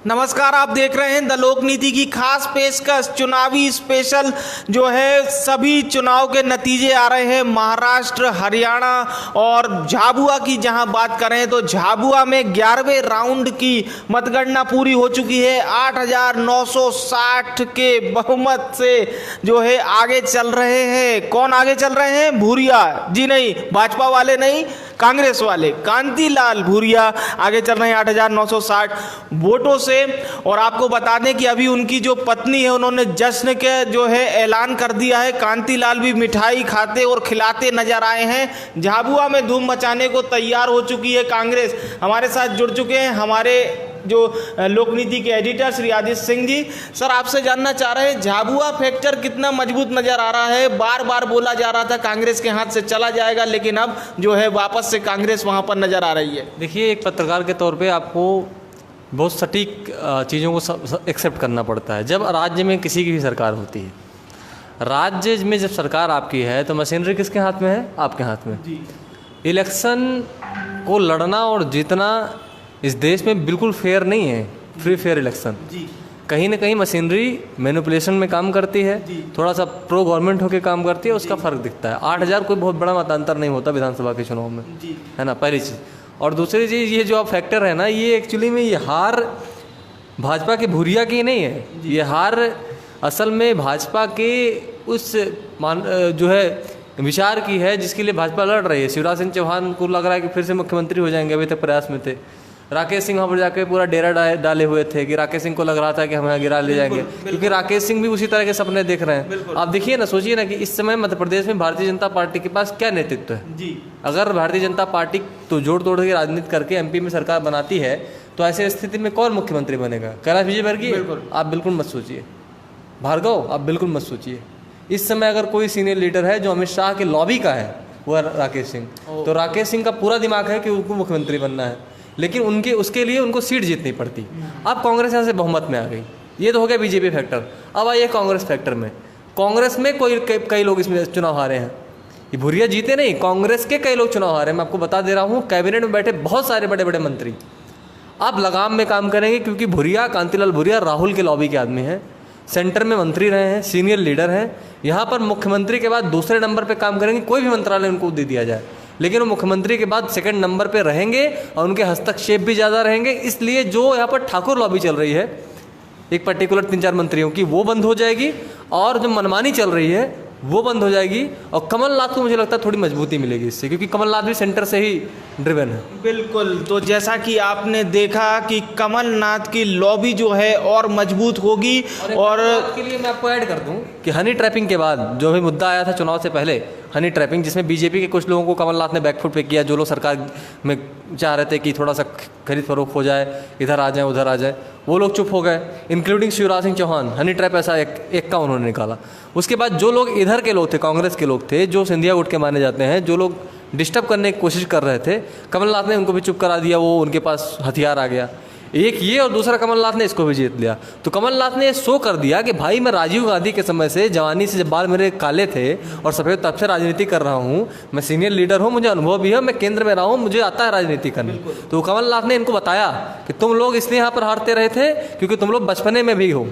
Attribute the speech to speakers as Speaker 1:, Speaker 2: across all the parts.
Speaker 1: नमस्कार, आप देख रहे हैं द लोक नीति की खास पेशकश चुनावी स्पेशल। जो है सभी चुनाव के नतीजे आ रहे हैं महाराष्ट्र, हरियाणा और झाबुआ की। जहां बात करें तो झाबुआ में 11वें राउंड की मतगणना पूरी हो चुकी है। 8,960 के बहुमत से जो है आगे चल रहे हैं। कौन आगे चल रहे हैं? भूरिया जी नहीं, भाजपा वाले नहीं, कांग्रेस वाले कांतिलाल भूरिया आगे चल रहे हैं 8,960 वोटों से। और आपको बता दें कि अभी उनकी जो पत्नी है उन्होंने जश्न के जो है ऐलान कर दिया है। कांतिलाल भी मिठाई खाते और खिलाते नजर आए हैं। झाबुआ में धूम मचाने को तैयार हो चुकी है कांग्रेस। हमारे साथ जुड़ चुके हैं हमारे जो लोकनीति के एडिटर श्री आदित्य सिंह जी। सर, आपसे जानना चाह रहे हैं झाबुआ फैक्टर कितना मजबूत नजर आ रहा है? बार बार बोला जा रहा था कांग्रेस के हाथ से चला जाएगा, लेकिन अब जो है वापस से कांग्रेस वहां पर नजर आ रही है।
Speaker 2: देखिए, एक पत्रकार के तौर पे आपको बहुत सटीक चीज़ों को एक्सेप्ट करना पड़ता है। जब राज्य में किसी की भी सरकार होती है, राज्य में जब सरकार आपकी है तो मशीनरी किसके हाथ में है? आपके हाथ में जी। इलेक्शन को लड़ना और जीतना इस देश में बिल्कुल फेयर नहीं है, फ्री फेयर इलेक्शन जी। कहीं ना कहीं मशीनरी मैनिपुलेशन में काम करती है, थोड़ा सा प्रो गवर्नमेंट होकर काम करती है, उसका फ़र्क दिखता है। 8,000 कोई बहुत बड़ा मतांतर नहीं होता विधानसभा के चुनाव में, है ना, पहली चीज़। और दूसरी चीज़, ये जो आप फैक्टर है ना, ये एक्चुअली में ये हार भाजपा के भूरिया की नहीं है। ये हार असल में भाजपा के उस जो है विचार की है जिसके लिए भाजपा लड़ रही है। शिवराज सिंह चौहान को लग रहा है कि फिर से मुख्यमंत्री हो जाएंगे, अभी तक प्रयास में थे। राकेश सिंह वहाँ पर जाकर पूरा डेरा डाले हुए थे कि राकेश सिंह को लग रहा था कि हम यहाँ गिरा ले जाएंगे, क्योंकि राकेश सिंह भी उसी तरह के सपने देख रहे हैं। आप देखिए ना, सोचिए ना कि इस समय मध्य प्रदेश में भारतीय जनता पार्टी के पास क्या नेतृत्व है जी। अगर भारतीय जनता पार्टी तो जोड़ तोड़ के राजनीति करके एमपी में सरकार बनाती है तो ऐसे स्थिति में कौन मुख्यमंत्री बनेगा? कैलाश विजयवर्गीय? आप बिल्कुल मत सोचिए। भार्गव, आप बिल्कुल मत सोचिए। इस समय अगर कोई सीनियर लीडर है जो अमित शाह के लॉबी का है, वो है राकेश सिंह। तो राकेश सिंह का पूरा दिमाग है कि उनको मुख्यमंत्री बनना है, लेकिन उसके लिए उनको सीट जीतनी पड़ती। अब कांग्रेस यहाँ से बहुमत में आ गई। ये तो हो गया बीजेपी फैक्टर। अब आइए कांग्रेस फैक्टर में। कांग्रेस में कई लोग इसमें चुनाव हारे हैं। ये भूरिया जीते नहीं, कांग्रेस के कई लोग चुनाव हारे हैं। मैं आपको बता दे रहा हूँ, कैबिनेट में बैठे बहुत सारे बड़े बड़े मंत्री अब लगाम में काम करेंगे, क्योंकि भूरिया, कांतिलाल भूरिया राहुल के लॉबी के आदमी हैं, सेंटर में मंत्री रहे हैं, सीनियर लीडर हैं। यहाँ पर मुख्यमंत्री के बाद दूसरे नंबर पर काम करेंगे। कोई भी मंत्रालय उनको दे दिया जाए, लेकिन वो मुख्यमंत्री के बाद सेकंड नंबर पे रहेंगे और उनके हस्तक्षेप भी ज़्यादा रहेंगे। इसलिए जो यहाँ पर ठाकुर लॉबी चल रही है एक पर्टिकुलर 3-4 मंत्रियों की, वो बंद हो जाएगी, और जो मनमानी चल रही है वो बंद हो जाएगी। और कमलनाथ को मुझे लगता है थोड़ी मजबूती मिलेगी इससे, क्योंकि कमलनाथ भी सेंटर से ही ड्रिवन है।
Speaker 1: बिल्कुल। तो जैसा कि आपने देखा कि कमलनाथ की लॉबी जो है और मजबूत होगी। और
Speaker 2: के लिए मैं आपको ऐड कर दूं कि हनी ट्रैपिंग के बाद जो भी मुद्दा आया था चुनाव से पहले, हनी ट्रैपिंग, जिसमें बीजेपी के कुछ लोगों को कमलनाथ ने बैकफुट पे किया, जो लोग सरकार में चाह रहे थे कि थोड़ा सा खरीद फरोख्त हो जाए, इधर आ जाए उधर आ जाए, वो लोग चुप हो गए, including Shivraj Singh Chouhan. Honey trap ऐसा एक का उन्होंने निकाला। उसके बाद जो लोग इधर के लोग थे, कांग्रेस के लोग थे, जो सिंधिया गुट के माने जाते हैं, जो लोग डिस्टर्ब करने की कोशिश कर रहे थे, कमलनाथ ने उनको भी चुप करा दिया। वो उनके पास हथियार आ गया, एक ये, और दूसरा कमलनाथ ने इसको भी जीत लिया। तो कमलनाथ ने शो कर दिया कि भाई, मैं राजीव गांधी के समय से, जवानी से, जब बाल मेरे काले थे और सफ़ेद, तब से राजनीति कर रहा हूँ। मैं सीनियर लीडर हूँ, मुझे अनुभव भी है, मैं केंद्र में रहा हूँ, मुझे आता है राजनीति करने। तो कमलनाथ ने इनको बताया कि तुम लोग इसलिए यहाँ पर हारते रहे थे क्योंकि तुम लोग बचपने में भी हो,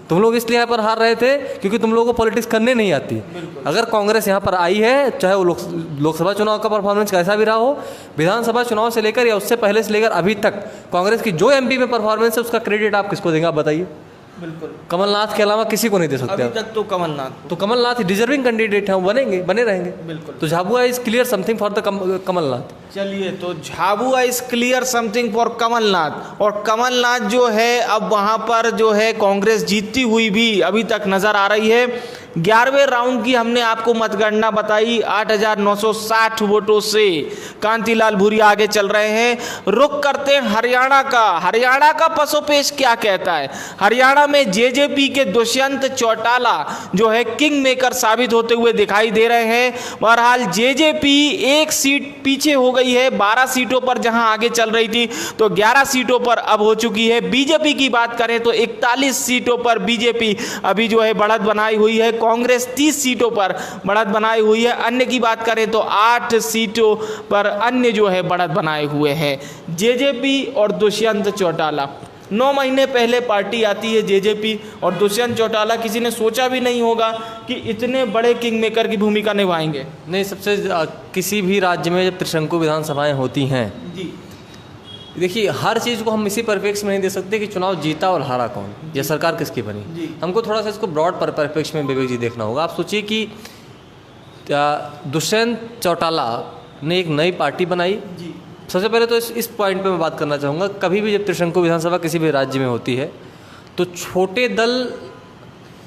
Speaker 2: तुम लोग इसलिए यहाँ पर हार रहे थे क्योंकि तुम लोगों को पॉलिटिक्स करने नहीं आती। अगर कांग्रेस यहाँ पर आई है, चाहे वो लोकसभा चुनाव का परफॉर्मेंस कैसा भी रहा हो, विधानसभा चुनाव से लेकर या उससे पहले से लेकर अभी तक कांग्रेस की जो एमपी में परफॉर्मेंस है, उसका क्रेडिट आप किसको देंगे? आप बताइए।
Speaker 1: बिल्कुल,
Speaker 2: कमलनाथ के अलावा किसी को नहीं दे सकते
Speaker 1: अभी तक। तो कमलनाथ
Speaker 2: डिजर्विंग कैंडिडेट हैं, वो बने रहेंगे।
Speaker 1: बिल्कुल।
Speaker 2: तो Jhabua is clear something for the Kamal Nath.
Speaker 1: चलिए, तो Jhabua is clear something for Kamal Nath. और कमलनाथ जो है अब वहाँ पर जो है कांग्रेस जीतती हुई भी अभी तक नजर आ रही है। 11वें राउंड की हमने आपको मतगणना बताई। 8,960 वोटों से कांतिलाल भूरिया आगे चल रहे हैं। रुख करते हैं हरियाणा का। हरियाणा का पसोपेश क्या कहता है? हरियाणा में जेजेपी के दुष्यंत चौटाला जो है किंग मेकर साबित होते हुए दिखाई दे रहे हैं। बहरहाल जेजेपी एक सीट पीछे हो गई है। 12 सीटों पर जहां आगे चल रही थी, तो 11 सीटों पर अब हो चुकी है। बीजेपी की बात करें तो 41 सीटों पर बीजेपी अभी जो है बढ़त बनाई हुई है। कांग्रेस 30 सीटों पर बढ़त बनाई हुई है। अन्य की बात करें तो 8 सीटों पर अन्य जो है बढ़त बनाए हुए हैं जेजेपी और दुष्यंत चौटाला। 9 महीने पहले पार्टी आती है जेजेपी, और दुष्यंत चौटाला किसी ने सोचा भी नहीं होगा कि इतने बड़े किंग मेकर की भूमिका निभाएंगे।
Speaker 2: नहीं, सबसे किसी भी राज्य में जब त्रिशंकु विधानसभाएं होती हैं,
Speaker 1: जी
Speaker 2: देखिए हर चीज़ को हम इसी परिप्रेक्ष्य में नहीं दे सकते कि चुनाव जीता और हारा कौन, या सरकार किसकी बनी। हमको थोड़ा सा इसको ब्रॉड परिप्रेक्ष्य में विवेक जी देखना होगा। आप सोचिए कि दुष्यंत चौटाला ने एक नई पार्टी बनाई। सबसे पहले तो इस पॉइंट पे मैं बात करना चाहूँगा, कभी भी जब त्रिशंकु विधानसभा किसी भी राज्य में होती है तो छोटे दल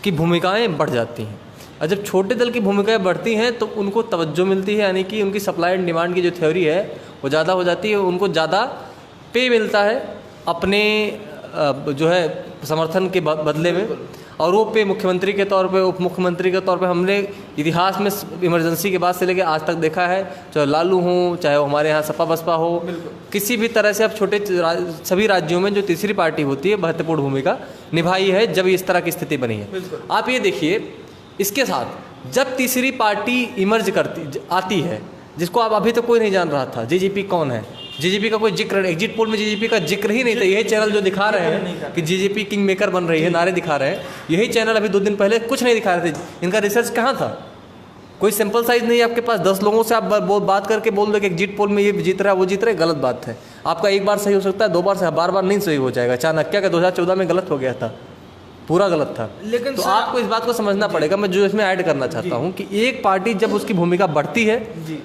Speaker 2: की भूमिकाएं बढ़ जाती हैं, और जब छोटे दल की भूमिकाएं बढ़ती हैं तो उनको तवज्जो मिलती है, यानी कि उनकी सप्लाई एंड डिमांड की जो थ्योरी है वो ज़्यादा हो जाती है, उनको ज़्यादा पे मिलता है अपने जो है समर्थन के बदले में। और वो पे मुख्यमंत्री के तौर पे, उप मुख्यमंत्री के तौर पे हमने इतिहास में इमरजेंसी के बाद से लेकर आज तक देखा है, चाहे लालू हों, चाहे वो हमारे यहाँ सपा बसपा हो, किसी भी तरह से अब सभी राज्यों में जो तीसरी पार्टी होती है महत्वपूर्ण भूमिका निभाई है जब इस तरह की स्थिति बनी है। आप ये देखिए, इसके साथ जब तीसरी पार्टी इमर्ज आती है, जिसको अब अभी तक कोई नहीं जान रहा था जेजेपी कौन है, जेजेपी का कोई जिक्र, एग्जिट पोल में जेजेपी का जिक्र ही नहीं था। यही चैनल जो दिखा रहे हैं कि जेजेपी किंग मेकर बन रही है, नारे दिखा रहे हैं, यही चैनल अभी 2 दिन पहले कुछ नहीं दिखा रहे थे। इनका रिसर्च कहाँ था? कोई सैंपल साइज नहीं है आपके पास। 10 लोगों से आप बात करके बोल दो कि एग्जिट पोल में ये जीत रहा है वो जीत रहा है, गलत बात है। आपका एक बार सही हो सकता है, 2 बार से, बार नहीं सही हो जाएगा। चाणक्य का 2014 में गलत हो गया था, पूरा गलत था।
Speaker 1: लेकिन
Speaker 2: तो आपको इस बात को समझना पड़ेगा। मैं जो इसमें ऐड करना चाहता हूँ कि एक पार्टी जब उसकी भूमिका बढ़ती है,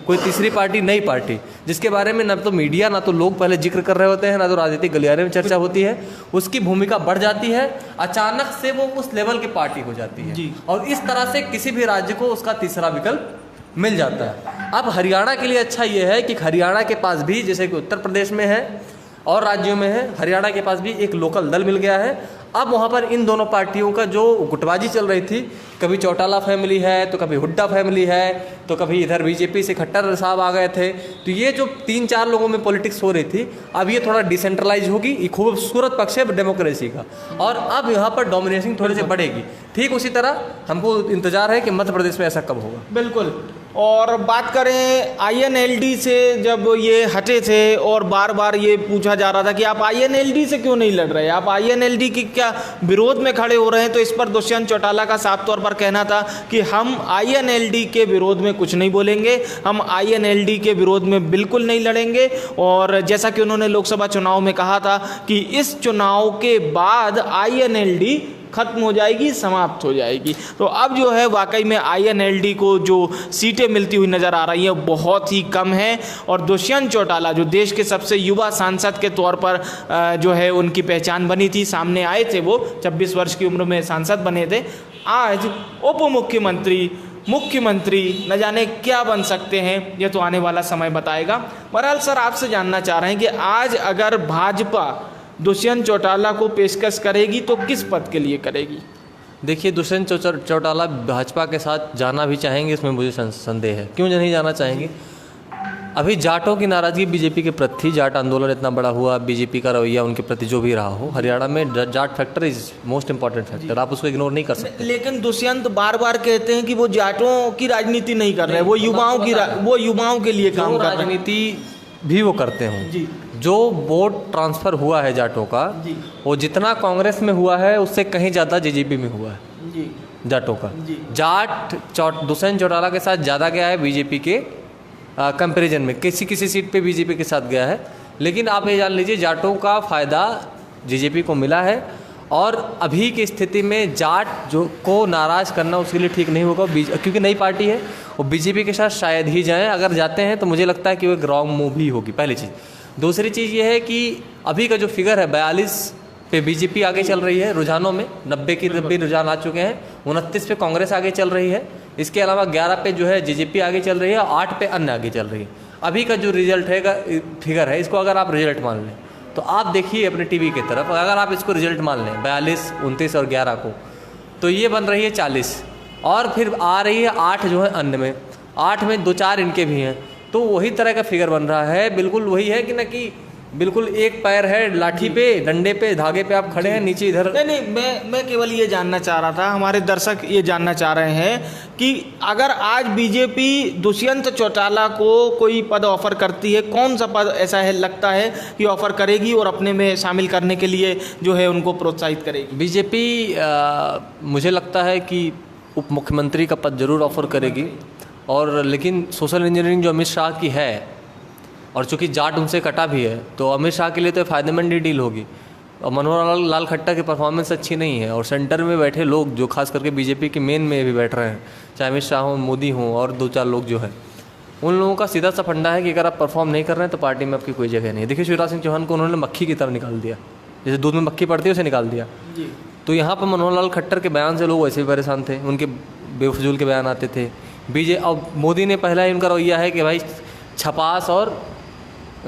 Speaker 2: कोई तीसरी पार्टी, नई पार्टी, जिसके बारे में ना तो मीडिया ना तो लोग पहले जिक्र कर रहे होते हैं, ना तो राजनीतिक गलियारे में चर्चा होती है, उसकी भूमिका बढ़ जाती है, अचानक से वो उस लेवल की पार्टी हो जाती है, और इस तरह से किसी भी राज्य को उसका तीसरा विकल्प मिल जाता है। अब हरियाणा के लिए अच्छा ये है कि हरियाणा के पास भी, जैसे कि उत्तर प्रदेश में है और राज्यों में है, हरियाणा के पास भी एक लोकल दल मिल गया है। अब वहाँ पर इन दोनों पार्टियों का जो गुटबाजी चल रही थी, कभी चौटाला फैमिली है तो कभी हुड्डा फैमिली है, तो कभी इधर बीजेपी से खट्टर साहब आ गए थे, तो ये जो 3-4 लोगों में पॉलिटिक्स हो रही थी, अब ये थोड़ा डिसेंट्रलाइज होगी। ये खूबसूरत पक्ष है डेमोक्रेसी का, और अब यहाँ पर डोमिनेशन थोड़ी सी बढ़ेगी। ठीक उसी तरह हमको इंतजार है कि मध्य प्रदेश में ऐसा कब होगा।
Speaker 1: बिल्कुल। और बात करें आईएनएलडी से, जब ये हटे थे और बार बार ये पूछा जा रहा था कि आप आईएनएलडी से क्यों नहीं लड़ रहे, आप आईएनएलडी की क्या विरोध में खड़े हो रहे हैं, तो इस पर दुष्यंत चौटाला का साफ तौर पर कहना था कि हम आईएनएलडी के विरोध में कुछ नहीं बोलेंगे, हम आईएनएलडी के विरोध में बिल्कुल नहीं लड़ेंगे। और जैसा कि उन्होंने लोकसभा चुनाव में कहा था कि इस चुनाव के बाद आईएनएलडी खत्म हो जाएगी, समाप्त हो जाएगी। तो अब जो है वाकई में आईएनएलडी को जो सीटें मिलती हुई नज़र आ रही हैं बहुत ही कम हैं, और दुष्यंत चौटाला जो देश के सबसे युवा सांसद के तौर पर जो है उनकी पहचान बनी थी, सामने आए थे, वो 26 वर्ष की उम्र में सांसद बने थे, आज उप मुख्यमंत्री, मुख्यमंत्री न जाने क्या बन सकते हैं, ये तो आने वाला समय बताएगा। बहरहाल सर, आपसे जानना चाह रहे हैं कि आज अगर भाजपा दुष्यंत चौटाला को पेशकश करेगी तो किस पद के लिए करेगी?
Speaker 2: देखिए, दुष्यंत चौटाला भाजपा के साथ जाना भी चाहेंगे, इसमें मुझे संदेह है। क्यों नहीं जाना चाहेंगे? अभी जाटों की नाराज़गी बीजेपी के प्रति थी, जाट आंदोलन इतना बड़ा हुआ, बीजेपी का रवैया उनके प्रति जो भी रहा हो, हरियाणा में Jat factor is most important factor, आप उसको इग्नोर नहीं कर सकते।
Speaker 1: लेकिन दुष्यंत बार बार कहते हैं कि वो जाटों की राजनीति नहीं कर रहे, वो युवाओं के लिए काम कर रहे हैं।
Speaker 2: राजनीति भी वो करते हों। जो वोट ट्रांसफ़र हुआ है जाटों का, वो जितना कांग्रेस में हुआ है उससे कहीं ज़्यादा जेजेपी में हुआ है जाटों का। जाट दुष्यंत चौटाला के साथ ज़्यादा गया है बीजेपी के कंपैरिजन में, किसी सीट पे बीजेपी के साथ गया है। लेकिन आप ये जान लीजिए, जाटों का फ़ायदा जेजेपी को मिला है, और अभी की स्थिति में जाट जो को नाराज़ करना उसके लिए ठीक नहीं होगा, क्योंकि नई पार्टी है, वो बीजेपी के साथ शायद ही जाएँ। अगर जाते हैं तो मुझे लगता है कि वो एक रॉन्ग मूव ही होगी, पहली चीज़। दूसरी चीज़ ये है कि अभी का जो फिगर है 42 पे बीजेपी आगे चल रही है रुझानों में, 90 की 90 रुझान आ चुके हैं, 29 पे कांग्रेस आगे चल रही है, इसके अलावा 11 पे जो है जेजेपी आगे चल रही है, 8 पे अन्य आगे चल रही है। अभी का जो रिजल्ट है फिगर है, इसको अगर आप रिजल्ट मान लें तो आप देखिए अपने टीवी की तरफ, अगर आप इसको रिजल्ट मान लें 42, 29 और 11 को, तो ये बन रही है 40, और फिर आ रही है 8 जो है अन्य में, 8 में 2-4 इनके भी हैं, तो वही तरह का फिगर बन रहा है। बिल्कुल वही है कि ना कि बिल्कुल एक पैर है लाठी पे, डंडे पे, धागे पे आप खड़े हैं, नीचे इधर।
Speaker 1: नहीं, मैं केवल ये जानना चाह रहा था, हमारे दर्शक ये जानना चाह रहे हैं कि अगर आज बीजेपी दुष्यंत चौटाला को कोई पद ऑफर करती है, कौन सा पद ऐसा है लगता है कि ऑफर करेगी और अपने में शामिल करने के लिए जो है उनको प्रोत्साहित करेगी?
Speaker 2: बीजेपी मुझे लगता है कि उप मुख्यमंत्री का पद जरूर ऑफर करेगी, और लेकिन सोशल इंजीनियरिंग जो अमित शाह की है, और चूंकि जाट उनसे कटा भी है, तो अमित शाह के लिए तो फ़ायदेमंद ही डील होगी। और मनोहर लाल खट्टर की परफॉर्मेंस अच्छी नहीं है, और सेंटर में बैठे लोग जो खास करके बीजेपी के मेन में भी बैठ रहे हैं, चाहे अमित शाह हों, मोदी हों और 2-4 लोग जो हैं, उन लोगों का सीधा सा फंडा है कि अगर आप परफॉर्म नहीं कर रहे हैं तो पार्टी में आपकी कोई जगह नहीं है। देखिए शिवराज सिंह चौहान को उन्होंने मक्खी की तरह निकाल दिया, जैसे दूध में मक्खी पड़ती है उसे निकाल दिया। तो यहाँ पर मनोहर लाल खट्टर के बयान से लोग वैसे भी परेशान थे, उनके बेफजूल के बयान आते थे। अब मोदी ने पहला ही उनका रवैया है कि भाई छपास और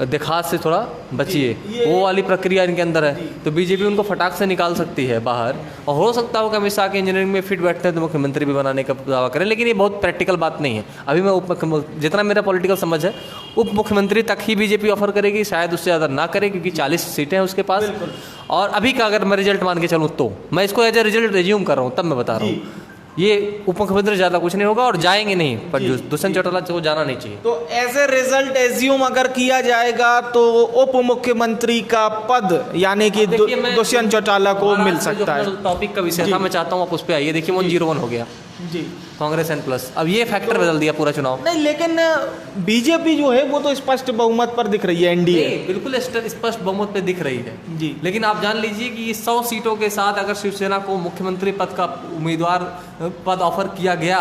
Speaker 2: दिखास से थोड़ा बचिए, वो वाली प्रक्रिया इनके अंदर है। तो बीजेपी उनको फटाक से निकाल सकती है बाहर, और हो सकता हो कि अमित शाह के इंजीनियरिंग में फिट बैठते हैं तो मुख्यमंत्री भी बनाने का दावा करें, लेकिन ये बहुत प्रैक्टिकल बात नहीं है। अभी मैं जितना मेरा पॉलिटिकल समझ है, उप मुख्यमंत्री तक ही बीजेपी ऑफर करेगी, शायद उससे ज़्यादा ना करे, क्योंकि 40 सीटें हैं उसके पास। और अभी का अगर मैं रिजल्ट मान के चलूँ तो मैं इसको एज ए रिजल्ट रिज्यूम कर रहा हूँ, तब मैं बता रहा हूँ ये उप मुख्यमंत्री ज़्यादा कुछ नहीं होगा और जाएंगे नहीं, पर दुष्यंत चौटाला को जाना नहीं चाहिए।
Speaker 1: तो ऐसे रिजल्ट एज्यूम अगर किया जाएगा तो उप मुख्यमंत्री का पद यानी कि दुष्यंत चौटाला को मिल सकता है।
Speaker 2: टॉपिक का विषय था, मैं चाहता हूँ आप उस पर आइए। देखिए 101 हो गया
Speaker 1: जी,
Speaker 2: कांग्रेस एन प्लस, अब ये फैक्टर बदल दिया पूरा चुनाव।
Speaker 1: नहीं, लेकिन बीजेपी जो है वो तो स्पष्ट बहुमत पर दिख रही है, एनडीए
Speaker 2: बिल्कुल स्पष्ट बहुमत पे दिख रही है
Speaker 1: जी।
Speaker 2: लेकिन आप जान लीजिए कि 100 सीटों के साथ अगर शिवसेना को मुख्यमंत्री पद का उम्मीदवार पद ऑफर किया गया,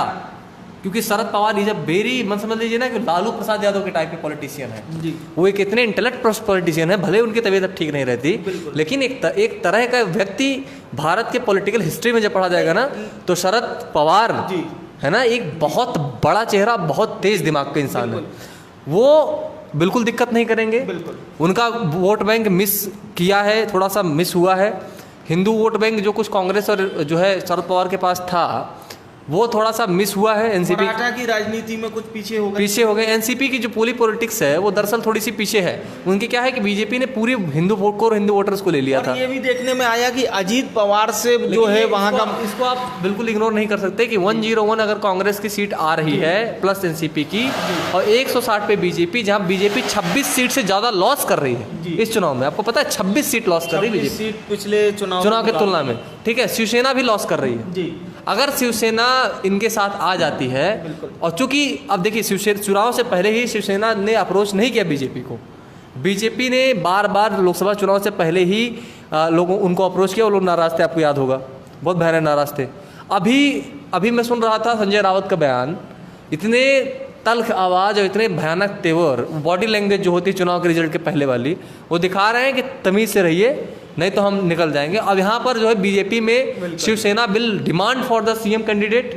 Speaker 2: क्योंकि शरद पवार जब बेरी मन समझ लीजिए ना कि लालू प्रसाद यादव के टाइप के पॉलिटिशियन है जी। वो एक इतने इंटेलेक्ट पॉलिटिशियन है, भले उनकी तबीयत अब ठीक नहीं रहती, लेकिन एक तरह का व्यक्ति भारत के पॉलिटिकल हिस्ट्री में जब पढ़ा जाएगा ना, तो शरद पवार है ना एक बहुत बड़ा चेहरा, बहुत तेज दिमाग का इंसान है। वो बिल्कुल दिक्कत नहीं करेंगे। उनका वोट बैंक मिस किया है, थोड़ा सा मिस हुआ है। हिंदू वोट बैंक जो कुछ कांग्रेस और जो है शरद पवार के पास था, वो थोड़ा सा मिस हुआ है। एनसीपी
Speaker 1: की राजनीति में कुछ पीछे हो गए।
Speaker 2: एनसीपी की जो पूरी पॉलिटिक्स है वो दरअसल थोड़ी सी पीछे है। उनकी क्या है कि बीजेपी ने पूरी हिंदू वोट को और हिंदू वोटर्स को ले लिया था।
Speaker 1: ये भी देखने में आया कि अजीत पवार से जो है वहाँ का,
Speaker 2: इसको आप बिल्कुल इग्नोर नहीं कर सकते कि 101 अगर कांग्रेस की सीट आ रही है प्लस एनसीपी की, और 160 पे बीजेपी, जहाँ बीजेपी 26 सीट से ज्यादा लॉस कर रही है इस चुनाव में। आपको पता है 26 सीट लॉस कर रही है बीजेपी
Speaker 1: पिछले चुनाव
Speaker 2: की तुलना में, ठीक है। शिवसेना भी लॉस कर रही है जी। अगर शिवसेना इनके साथ आ जाती है, और चूंकि अब देखिए शिवसेना चुनाव से पहले ही शिवसेना ने अप्रोच नहीं किया बीजेपी को, बीजेपी ने बार बार लोकसभा चुनाव से पहले ही लोगों उनको अप्रोच किया, और लोग नाराज थे, आपको याद होगा, बहुत भयानक नाराज थे। अभी मैं सुन रहा था संजय रावत का बयान, इतने तल्ख आवाज़ और इतने भयानक तेवर, बॉडी लैंग्वेज जो होती है चुनाव के रिजल्ट के पहले वाली, वो दिखा रहे हैं कि तमीज़ से रहिए नहीं तो हम निकल जाएंगे। अब यहाँ पर जो है बीजेपी में Shiv Sena will demand for the CM candidate,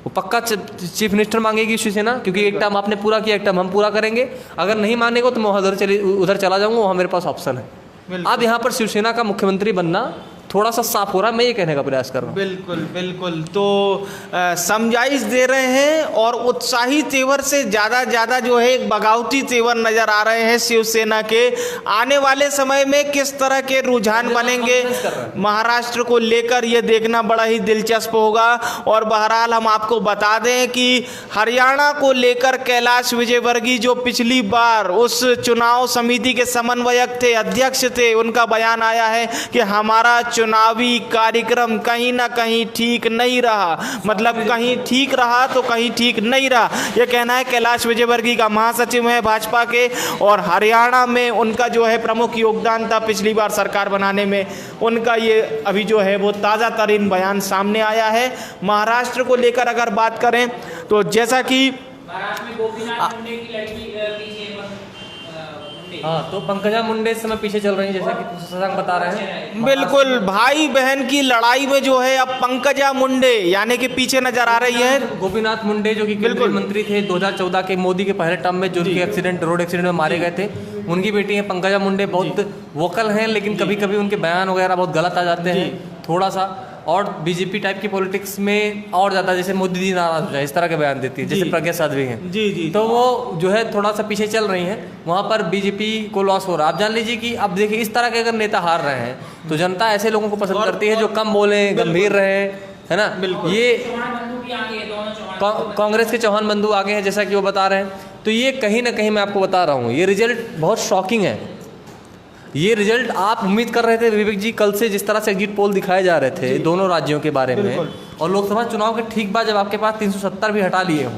Speaker 2: वो पक्का चीफ मिनिस्टर मांगेगी शिवसेना, क्योंकि एक टर्म आपने पूरा किया, एक टर्म हम पूरा करेंगे। अगर नहीं मानेगा तो मैं उधर चला जाऊंगा, वहाँ मेरे पास ऑप्शन है। अब यहाँ पर शिवसेना का मुख्यमंत्री बनना थोड़ा सा साफ हो रहा है, मैं ये कहने का प्रयास कर रहा हूँ।
Speaker 1: बिल्कुल। तो समझाइश दे रहे हैं और उत्साही तेवर से ज़्यादा जो है एक बगावती तेवर नजर आ रहे हैं शिवसेना के। आने वाले समय में किस तरह के रुझान बनेंगे महाराष्ट्र को लेकर, ये देखना बड़ा ही दिलचस्प होगा। और बहरहाल हम आपको बता दें कि हरियाणा को लेकर कैलाश विजयवर्गीय जो पिछली बार उस चुनाव समिति के समन्वयक थे, अध्यक्ष थे, उनका बयान आया है कि हमारा चुनावी कार्यक्रम कहीं ना कहीं ठीक नहीं रहा, मतलब कहीं ठीक रहा तो कहीं ठीक नहीं रहा, यह कहना है कैलाश विजयवर्गीय का। महासचिव है भाजपा के, और हरियाणा में उनका जो है प्रमुख योगदान था पिछली बार सरकार बनाने में, उनका ये अभी जो है वो ताज़ा तरीन बयान सामने आया है। महाराष्ट्र को लेकर अगर बात करें तो जैसा कि
Speaker 2: हाँ, तो पंकजा मुंडे इस समय पीछे चल रही है, जैसा कि शशांक बता रहे हैं।
Speaker 1: बिल्कुल, भाई बहन की लड़ाई में जो है अब पंकजा मुंडे यानी कि पीछे नजर आ रही है।
Speaker 2: गोपीनाथ मुंडे जो कि केंद्रीय मंत्री थे 2014 के मोदी के पहले टर्म में, जो उनके रोड एक्सीडेंट में मारे गए थे, उनकी बेटी है पंकजा मुंडे। बहुत वोकल हैं, लेकिन कभी कभी उनके बयान वगैरह बहुत गलत आ जाते हैं थोड़ा सा। और बीजेपी टाइप की पॉलिटिक्स में और ज़्यादा, जैसे मोदी जी नाराज हो जाए इस तरह के बयान देती है, जैसे प्रज्ञा साध्वी हैं
Speaker 1: जी जी,
Speaker 2: तो वो जो है थोड़ा सा पीछे चल रही हैं, वहाँ पर बीजेपी को लॉस हो रहा है। आप जान लीजिए कि अब देखिए इस तरह के अगर नेता हार रहे हैं तो जनता ऐसे लोगों को पसंद करती है जो कम बोलें, गंभीर रहें, है ना। ये कांग्रेस के चौहान बंधु आगे हैं जैसा कि वो बता रहे हैं, तो ये कहीं ना कहीं मैं आपको बता रहा हूँ ये रिजल्ट बहुत शॉकिंग है। ये रिजल्ट आप उम्मीद कर रहे थे विवेक जी, कल से जिस तरह से एग्जिट पोल दिखाए जा रहे थे दोनों राज्यों के बारे में, और लोकसभा चुनाव के ठीक बाद जब आपके पास 370 भी हटा लिए हों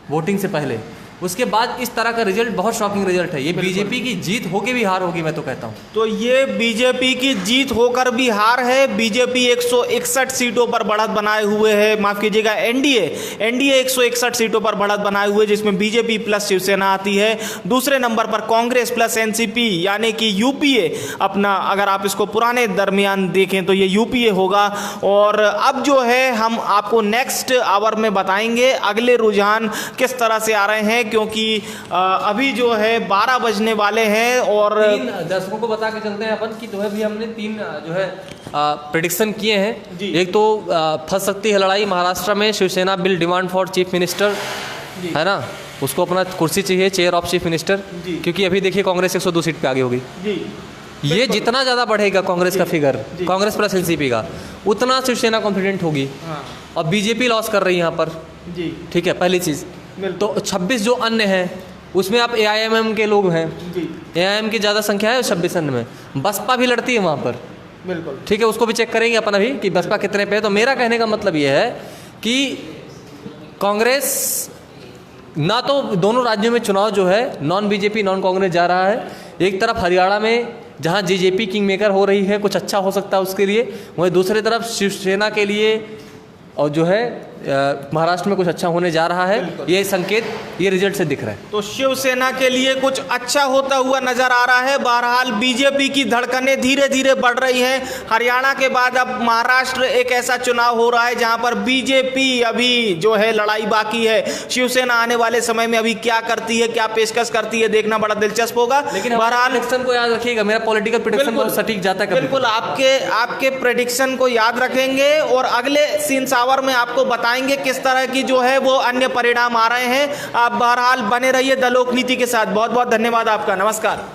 Speaker 2: वोटिंग से पहले, उसके बाद इस तरह का रिजल्ट बहुत शॉकिंग रिजल्ट है। ये बीजेपी की जीत होके भी हार होगी, मैं तो कहता हूँ।
Speaker 1: तो ये बीजेपी की जीत होकर भी हार है। बीजेपी 161 सीटों पर बढ़त बनाए हुए है, माफ कीजिएगा एनडीए 161 सीटों पर बढ़त बनाए हुए, जिसमें बीजेपी प्लस शिवसेना आती है। दूसरे नंबर पर कांग्रेस प्लस एनसीपी यानी कि यूपीए अपना, अगर आप इसको पुराने दरमियान देखें तो ये यूपीए होगा। और अब जो है हम आपको नेक्स्ट आवर में बताएंगे अगले रुझान किस तरह से आ रहे हैं, क्योंकि अभी जो है 12 बजने वाले हैं। और
Speaker 2: दर्शकों को बता के चलते हैं अपन कि जो है भी हमने 3 जो है प्रेडिक्शन किए हैं। एक तो फंस सकती है लड़ाई महाराष्ट्र में, Shiv Sena will demand for chief minister, है ना, उसको अपना कुर्सी चाहिए, चेयर ऑफ चीफ मिनिस्टर, क्योंकि अभी देखिए कांग्रेस 102 सीट पे आगे होगी। ये जितना ज़्यादा बढ़ेगा कांग्रेस का फिगर, कांग्रेस प्लस एनसीपी का, उतना शिवसेना कॉन्फिडेंट होगी। और बीजेपी लॉस कर रही है यहाँ पर, ठीक है, पहली चीज़। तो 26 जो अन्य हैं उसमें आप एआईएमएम के लोग हैं, एआईएम की ज़्यादा संख्या है 26 अन्य में। बसपा भी लड़ती है वहाँ पर,
Speaker 1: बिल्कुल
Speaker 2: ठीक है, उसको भी चेक करेंगे अपन अभी कि बसपा कितने पे है। तो मेरा कहने का मतलब ये है कि कांग्रेस ना तो दोनों राज्यों में चुनाव जो है नॉन बीजेपी नॉन कांग्रेस जा रहा है। एक तरफ हरियाणा में जहाँ जेजेपी किंग मेकर हो रही है, कुछ अच्छा हो सकता है उसके लिए, वहीं दूसरी तरफ शिवसेना के लिए और जो है महाराष्ट्र में कुछ अच्छा होने जा रहा है। ये संकेत ये रिजल्ट से दिख रहा है।
Speaker 1: तो शिवसेना के लिए कुछ अच्छा होता हुआ नजर आ रहा है। बहरहाल बीजेपी की धड़कनें धीरे धीरे बढ़ रही हैं। हरियाणा के बाद अब महाराष्ट्र एक ऐसा चुनाव हो रहा है जहां पर बीजेपी अभी जो है लड़ाई बाकी है। शिवसेना आने वाले समय में अभी क्या करती है, क्या पेशकश करती है, देखना बड़ा दिलचस्प होगा।
Speaker 2: लेकिन बहरहाल प्रेडिक्शन को याद रखिएगा, मेरा पॉलिटिकल प्रेडिक्शन बहुत सटीक जाता है।
Speaker 1: बिल्कुल आपके प्रेडिक्शन को याद रखेंगे और अगले सीन्स आवर में आपको बताएंगे किस तरह की जो है वो अन्य परिणाम आ रहे हैं। आप बहरहाल बने रहिए द लोक नीति के साथ। बहुत बहुत धन्यवाद आपका। नमस्कार।